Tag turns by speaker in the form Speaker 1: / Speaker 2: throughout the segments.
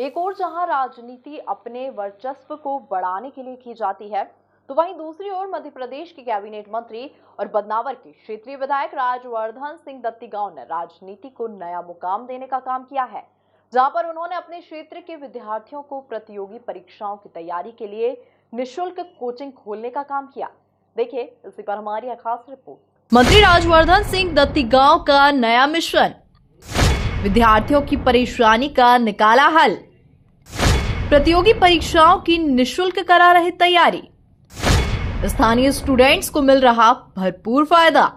Speaker 1: एक और जहां राजनीति अपने वर्चस्व को बढ़ाने के लिए की जाती है, तो वहीं दूसरी ओर मध्य प्रदेश के कैबिनेट मंत्री और बदनावर के क्षेत्रीय विधायक राजवर्धन सिंह दत्तीगांव ने राजनीति को नया मुकाम देने का काम किया है, जहां पर उन्होंने अपने क्षेत्र के विद्यार्थियों को प्रतियोगी परीक्षाओं की तैयारी के लिए निःशुल्क कोचिंग खोलने का काम किया। देखिए इसी पर हमारी खास रिपोर्ट। मंत्री राजवर्धन सिंह दत्तीगांव का नया मिशन, विद्यार्थियों की परेशानी का निकाला हल, प्रतियोगी परीक्षाओं की निःशुल्क करा रहे तैयारी, स्थानीय स्टूडेंट्स को मिल रहा भरपूर फायदा।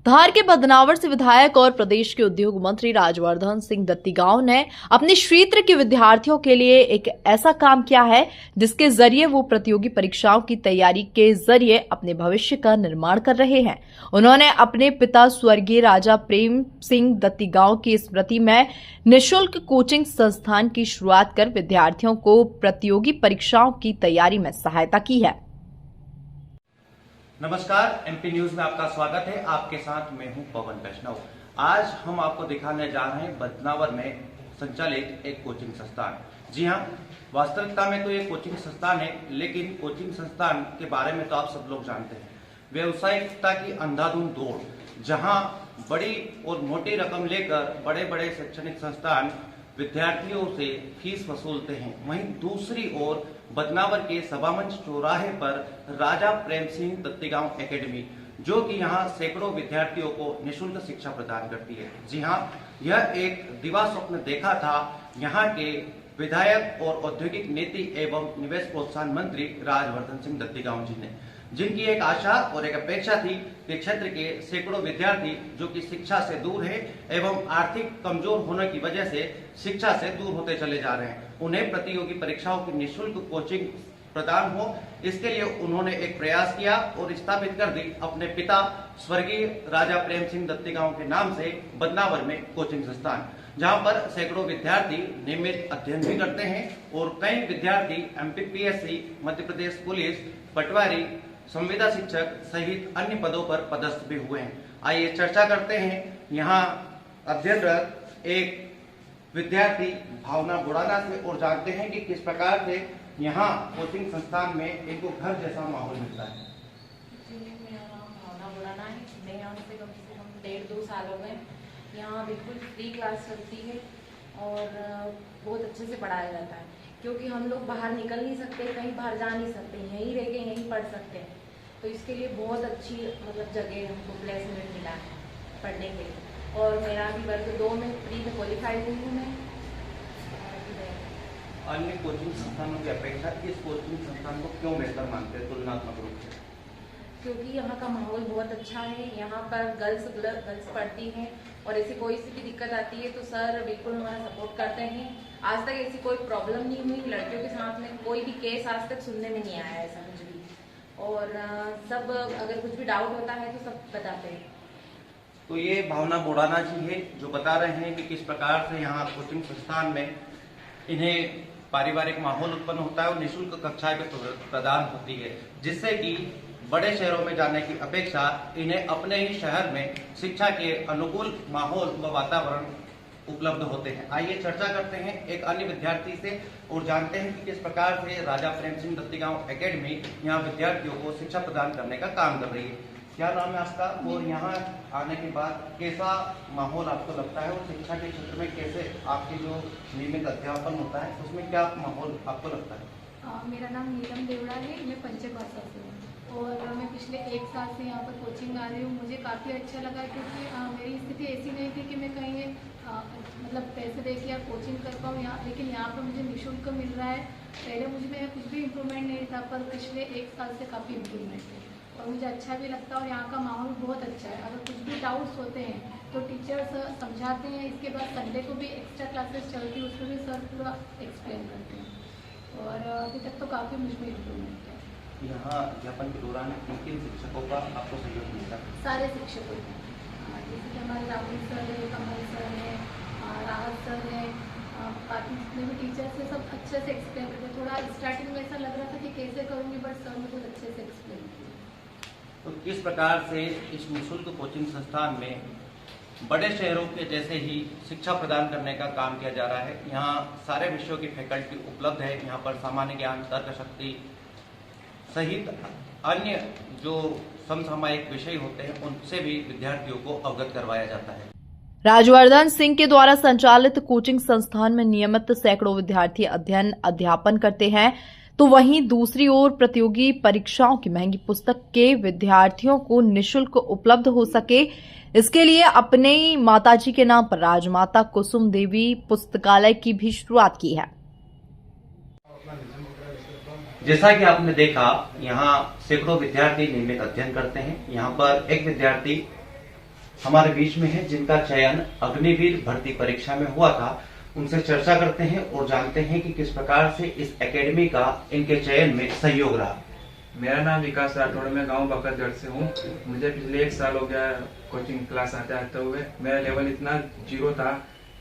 Speaker 1: धार के बदनावर से विधायक और प्रदेश के उद्योग मंत्री राजवर्धन सिंह दत्तीगांव ने अपने क्षेत्र के विद्यार्थियों के लिए एक ऐसा काम किया है जिसके जरिए वो प्रतियोगी परीक्षाओं की तैयारी के जरिए अपने भविष्य का निर्माण कर रहे हैं। उन्होंने अपने पिता स्वर्गीय राजा प्रेम सिंह दत्तीगांव की स्मृति में निःशुल्क कोचिंग संस्थान की शुरुआत कर विद्यार्थियों को प्रतियोगी परीक्षाओं की तैयारी में सहायता की है।
Speaker 2: नमस्कार, एमपी न्यूज में आपका स्वागत है। आपके साथ मैं हूं पवन वैष्णव। आज हम आपको दिखाने जा रहे हैं बदनावर में संचालित एक कोचिंग संस्थान। जी हां, वास्तविकता में तो ये कोचिंग संस्थान है, लेकिन कोचिंग संस्थान के बारे में तो आप सब लोग जानते हैं। व्यावसायिकता की अंधाधुंध दौड़, जहां बड़ी और मोटी रकम लेकर बड़े बड़े शैक्षणिक संस्थान विद्यार्थियों से फीस वसूलते हैं, वहीं दूसरी ओर बदनावर के सभामंच चौराहे पर राजा प्रेम सिंह दत्तीगांव एकेडमी, जो कि यहाँ सैकड़ों विद्यार्थियों को निःशुल्क शिक्षा प्रदान करती है। जी हाँ, यह एक दिवा स्वप्न देखा था यहाँ के विधायक और औद्योगिक नीति एवं निवेश प्रोत्साहन मंत्री राजवर्धन सिंह दत्तीगांव जी ने, जिनकी एक आशा और एक अपेक्षा थी कि क्षेत्र के सैकड़ों विद्यार्थी जो कि शिक्षा से दूर है एवं आर्थिक कमजोर होने की वजह से शिक्षा से दूर होते चले जा रहे हैं, उन्हें प्रतियोगी परीक्षाओं की निःशुल्क कोचिंग प्रदान हो। इसके लिए उन्होंने एक प्रयास किया और स्थापित कर दी अपने पिता स्वर्गीय राजा प्रेम सिंह दत्तीगांव के नाम से बदनावर में कोचिंग संस्थान, जहां पर सैकड़ों विद्यार्थी नियमित अध्ययन भी करते हैं और कई विद्यार्थी एमपीपीएससी, मध्य प्रदेश पुलिस, पटवारी, संविदा शिक्षक सहित अन्य पदों पर पदस्थ भी हुए हैं। आइए चर्चा करते हैं यहाँ अध्ययनरत एक विद्यार्थी भावना बुड़ाना से और जानते हैं कि किस प्रकार से यहाँ कोचिंग संस्थान में इनको घर जैसा माहौल मिलता है।
Speaker 3: जी, मेरा नाम भावना बुड़ाना है। मैं यहाँ से कम 1.5-2 साल हो गए। यहाँ बिल्कुल फ्री क्लास चलती है और बहुत अच्छे से पढ़ाया जाता है, क्योंकि हम लोग बाहर निकल नहीं सकते, कहीं बाहर जा नहीं सकते, यहीं रह के यहीं पढ़ सकते हैं। तो इसके लिए बहुत अच्छी जगह हमको प्लेसमेंट मिला है पढ़ने के लिए। और मेरा अभी वर्ग 2 में प्री में क्वालिफाइड हुई हूँ मैं।
Speaker 2: अन्य कोचिंग संस्थानों की अपेक्षा इस कोचिंग संस्थान को क्यों बेहतर मानते हैं तुलनात्मक रूप से?
Speaker 3: क्योंकि यहाँ का माहौल बहुत अच्छा है। यहाँ पर गर्ल्स पढ़ती हैं और ऐसी कोई सी भी दिक्कत आती है तो सर बिल्कुल हमारा सपोर्ट करते हैं। आज तक ऐसी कोई प्रॉब्लम नहीं हुई। लड़कियों के साथ में कोई भी केस आज तक सुनने में नहीं आया ऐसा कुछ भी। और सब अगर कुछ भी डाउट होता है तो सब बताते हैं।
Speaker 2: तो ये भावना बुड़ाना जी है जो बता रहे हैं कि किस प्रकार से यहाँ कोचिंग संस्थान में इन्हें पारिवारिक माहौल उत्पन्न होता है और निःशुल्क कक्षाएं भी प्रदान होती है, जिससे कि बड़े शहरों में जाने की अपेक्षा इन्हें अपने ही शहर में शिक्षा के अनुकूल माहौल व वातावरण उपलब्ध होते हैं। आइए चर्चा करते हैं एक अन्य विद्यार्थी से और जानते हैं कि किस प्रकार से राजा प्रेम सिंह दत्तीगांव एकेडमी यहाँ विद्यार्थियों को शिक्षा प्रदान करने का काम कर रही है। क्या नाम है आपका और यहाँ आने के बाद कैसा माहौल आपको लगता है और शिक्षा के क्षेत्र में कैसे आपके जो नियमित अध्यापन होता है उसमें क्या माहौल आपको लगता है?
Speaker 4: मेरा नाम नीलम देवड़ा है। मैं पंचभाषा से हूँ और मैं पिछले 1 साल से यहाँ पर कोचिंग आ रही हूँ। मुझे काफ़ी अच्छा लगा क्योंकि मेरी स्थिति ऐसी नहीं थी कि मैं कहीं पैसे दे के या कोचिंग कर पाऊँ यहाँ, लेकिन यहाँ पर मुझे निःशुल्क मिल रहा है। पहले मुझे में कुछ भी इम्प्रूवमेंट नहीं था, पर पिछले 1 साल से काफ़ी इम्प्रूवमेंट है और मुझे अच्छा भी लगता है। और यहाँ का माहौल बहुत अच्छा है। अगर कुछ भी डाउट्स होते हैं तो टीचर्स समझाते हैं। इसके बाद संडे को भी एक्स्ट्रा क्लासेस चलती है, उसमें भी सर पूरा एक्सप्लेन करते हैं और अभी तक तो काफ़ी मुझमें इम्प्रूवमेंट है।
Speaker 2: यहाँ अध्यापन के दौरान किन शिक्षकों का आपको सहयोग मिलता है?
Speaker 4: सारे शिक्षकों को, जैसे कि हमारे राहुल सर है, कमल सर है, राहत सर है, बाकी जितने भी टीचर्स है सब अच्छे से एक्सप्लेन करते हैं। थोड़ा स्टार्टिंग में ऐसा लग रहा था कि कैसे करूँगी, बट सर ने बहुत अच्छे से एक्सप्लेन किया।
Speaker 2: तो किस प्रकार से इस निःशुल्क कोचिंग संस्थान में बड़े शहरों के जैसे ही शिक्षा प्रदान करने का काम किया जा रहा है। यहाँ सारे विषयों की फैकल्टी उपलब्ध है। यहाँ पर सामान्य ज्ञान, तर्क शक्ति सहित अन्य जो समसामयिक विषय होते हैं उनसे भी विद्यार्थियों को अवगत करवाया जाता है।
Speaker 1: राजवर्धन सिंह के द्वारा संचालित कोचिंग संस्थान में नियमित सैकड़ों विद्यार्थी अध्ययन अध्यापन करते हैं, तो वहीं दूसरी ओर प्रतियोगी परीक्षाओं की महंगी पुस्तक के विद्यार्थियों को निःशुल्क उपलब्ध हो सके, इसके लिए अपने माताजी के नाम पर राजमाता कुसुम देवी पुस्तकालय की भी शुरुआत की है।
Speaker 2: जैसा कि आपने देखा, यहाँ सैकड़ों विद्यार्थी नियमित अध्ययन करते हैं। यहाँ पर एक विद्यार्थी हमारे बीच में है जिनका चयन अग्निवीर भर्ती परीक्षा में हुआ था। उनसे चर्चा करते हैं और जानते हैं कि किस प्रकार से इस एकेडमी का इनके चयन में सहयोग रहा।
Speaker 5: मेरा नाम विकास राठौड़, मैं गांव बकरगढ़ से हूँ। मुझे पिछले 1 साल हो गया कोचिंग क्लास आते हुए। मेरा लेवल इतना जीरो था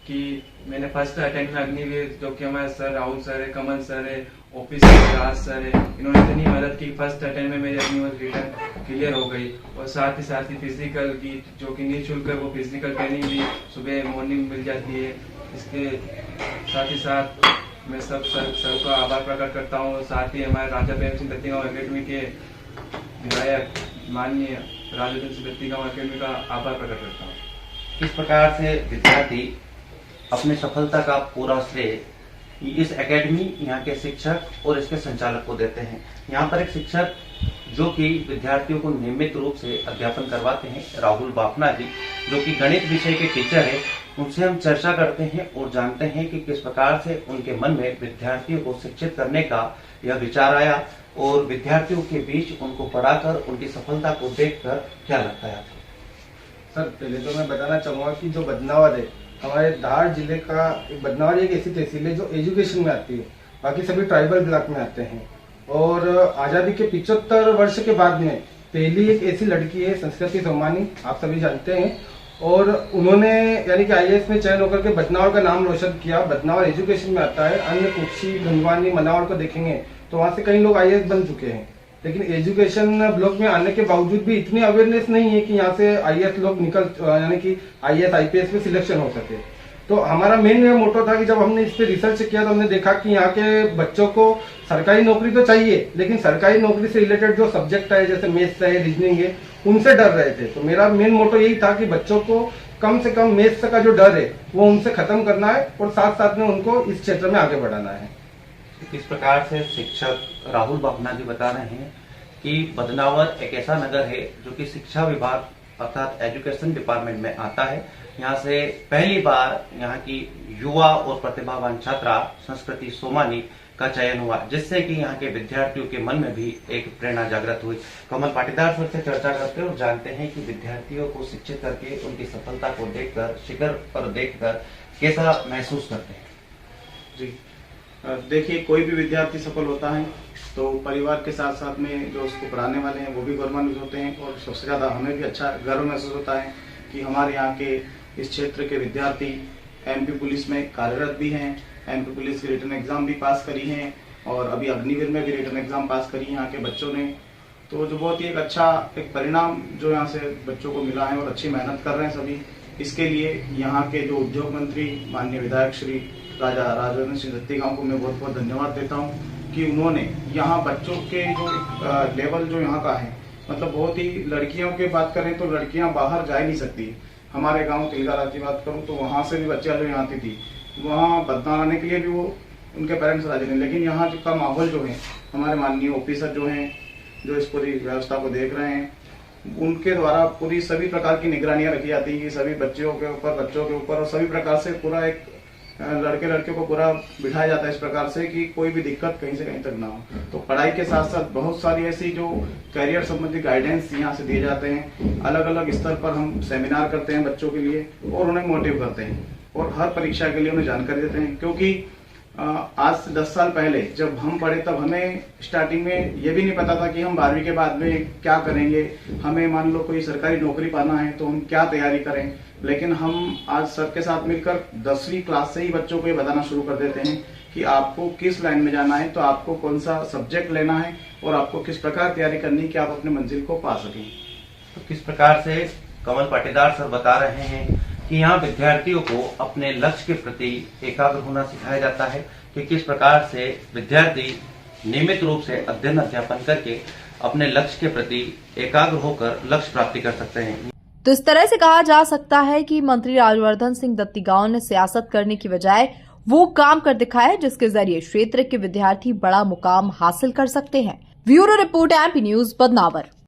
Speaker 5: कि मैंने फर्स्ट अटेम्प्ट में अग्निवीर, जो कि हमारे सर राहुल सर है, कमल सर है, ऑफिसर राज सर है, इन्होंने इतनी मदद की। फर्स्ट अटेम्प्ट में मेरी अग्निवीर रिटर्न क्लियर हो गई। और साथ ही फिजिकल की, जो कि निःशुल्क है, वो फिजिकल ट्रेनिंग भी सुबह मॉर्निंग मिल जाती है। इसके साथ ही साथ मैं सब सर का आभार प्रकट करता हूँ। साथ ही हमारे राजा प्रेम सिंह दत्तीगांव अकेडमी के विधायक माननीय राजा सिंह दत्तीगांव अकेडमी का आभार प्रकट करता हूँ।
Speaker 2: किस प्रकार से विद्यार्थी अपनी सफलता का पूरा श्रेय इस एकेडमी, यहाँ के शिक्षक और इसके संचालक को देते हैं। यहाँ पर एक शिक्षक जो कि विद्यार्थियों को नियमित रूप से अध्यापन करवाते हैं, राहुल बाफना जी, जो कि गणित विषय के टीचर है, उनसे हम चर्चा करते हैं और जानते हैं कि किस प्रकार से उनके मन में विद्यार्थियों को शिक्षित करने का यह विचार आया और विद्यार्थियों के बीच उनको पढ़ाकर उनकी सफलता को देखकर क्या लगता है।
Speaker 6: सर, पहले तो मैं बताना चाहूँगा कि जो बदनावर है, हमारे धार जिले का बदनावर एक ऐसी तहसील है जो एजुकेशन में आती है, बाकी सभी ट्राइबल ब्लॉक में आते हैं। और आज़ादी के 75 वर्ष के बाद में पहली एक ऐसी लड़की है, संस्कृति सोमानी, आप सभी जानते हैं, और उन्होंने यानी कि IAS में चयन होकर के बदनावर का नाम रोशन किया। बदनावर एजुकेशन में आता है। अन्य कुक्षी, धुंधवानी, मनावर को देखेंगे तो वहाँ से कई लोग IAS बन चुके हैं, लेकिन एजुकेशन ब्लॉक में आने के बावजूद भी इतनी अवेयरनेस नहीं है कि यहाँ से IAS लोग यानी कि IAS IPS में सिलेक्शन हो सके। तो हमारा मेन मोटो था कि जब हमने इस पे रिसर्च किया तो हमने देखा कि यहाँ के बच्चों को सरकारी नौकरी तो चाहिए, लेकिन सरकारी नौकरी से रिलेटेड जो सब्जेक्ट है, जैसे मैथ्स है, रीजनिंग है, उनसे डर रहे थे। तो मेरा मेन मोटो यही था कि बच्चों को कम से कम मैथ्स का जो डर है वो उनसे खत्म करना है और साथ साथ में उनको इस क्षेत्र में आगे बढ़ाना है।
Speaker 2: इस प्रकार से शिक्षक राहुल बाफना जी बता रहे हैं कि बदनावर एक ऐसा नगर है जो कि शिक्षा विभाग अर्थात एजुकेशन डिपार्टमेंट में आता है। यहाँ से पहली बार यहाँ की युवा और प्रतिभावान छात्रा संस्कृति सोमानी का चयन हुआ, जिससे कि यहाँ के विद्यार्थियों के मन में भी एक प्रेरणा जागृत हुई। कमल पाटीदार सर से चर्चा करते हैं और जानते हैं कि विद्यार्थियों को शिक्षित करके उनकी सफलता को देखकर, शिखर पर देखकर कैसा महसूस करते हैं।
Speaker 7: जी देखिए, कोई भी विद्यार्थी सफल होता है तो परिवार के साथ साथ में जो उसको पढ़ाने वाले हैं वो भी गौरवान्वित होते हैं, और सबसे ज़्यादा हमें भी अच्छा गर्व महसूस होता है कि हमारे यहाँ के इस क्षेत्र के विद्यार्थी MP पुलिस में कार्यरत भी हैं, MP पुलिस की रिटन एग्जाम भी पास करी हैं और अभी अग्निवीर में भी रिटन एग्जाम पास करी है यहाँ के बच्चों ने। तो जो बहुत ही एक अच्छा एक परिणाम जो यहाँ से बच्चों को मिला है और अच्छी मेहनत कर रहे हैं सभी। इसके लिए यहाँ के जो उद्योग मंत्री माननीय विधायक श्री राजवर्धन सिंह दत्तीगांव को मैं बहुत बहुत धन्यवाद देता हूँ कि उन्होंने यहाँ बच्चों के जो लेवल जो यहाँ का है, मतलब बहुत ही, लड़कियों की बात करें तो लड़कियाँ बाहर जा ही नहीं सकती। हमारे गांव तिलगाराज की बात करूं तो वहाँ से भी बच्चियाँ जो यहाँ आती थी, वहाँ बदनाम आने के लिए भी वो उनके पेरेंट्स राजी नहीं, लेकिन यहाँ का माहौल जो है, हमारे माननीय ऑफिसर जो हैं, जो इस पूरी व्यवस्था को देख रहे हैं, उनके द्वारा पूरी सभी प्रकार की निगरानियां रखी जाती है, सभी बच्चों के ऊपर और सभी प्रकार से पूरा एक लड़के को पूरा बिठाया जाता है इस प्रकार से कि कोई भी दिक्कत कहीं से कहीं तक ना हो। तो पढ़ाई के साथ साथ बहुत सारी ऐसी जो करियर संबंधी गाइडेंस यहाँ से दिए जाते हैं। अलग अलग स्तर पर हम सेमिनार करते हैं बच्चों के लिए और उन्हें मोटिव करते हैं और हर परीक्षा के लिए उन्हें जानकारी देते हैं, क्योंकि आज से 10 साल पहले जब हम पढ़े तब हमें स्टार्टिंग में ये भी नहीं पता था कि हम 12वीं के बाद में क्या करेंगे। हमें मान लो कोई सरकारी नौकरी पाना है तो हम क्या तैयारी करें, लेकिन हम आज सर के साथ मिलकर 10वीं क्लास से ही बच्चों को ये बताना शुरू कर देते हैं कि आपको किस लाइन में जाना है, तो आपको कौन सा सब्जेक्ट लेना है और आपको किस प्रकार तैयारी करनी है कि आप अपने मंजिल को पा सकें।
Speaker 2: तो किस प्रकार से कमल पाटीदार सर बता रहे हैं कि यहाँ विद्यार्थियों को अपने लक्ष्य के प्रति एकाग्र होना सिखाया जाता है कि किस प्रकार से विद्यार्थी नियमित रूप से अध्ययन अध्यापन करके अपने लक्ष्य के प्रति एकाग्र होकर लक्ष्य प्राप्ति कर सकते हैं।
Speaker 1: तो इस तरह से कहा जा सकता है कि मंत्री राजवर्धन सिंह दत्तीगांव ने सियासत करने की बजाय वो काम कर दिखाया जिसके जरिए क्षेत्र के विद्यार्थी बड़ा मुकाम हासिल कर सकते हैं। Bureau report, MP news, Badnawar.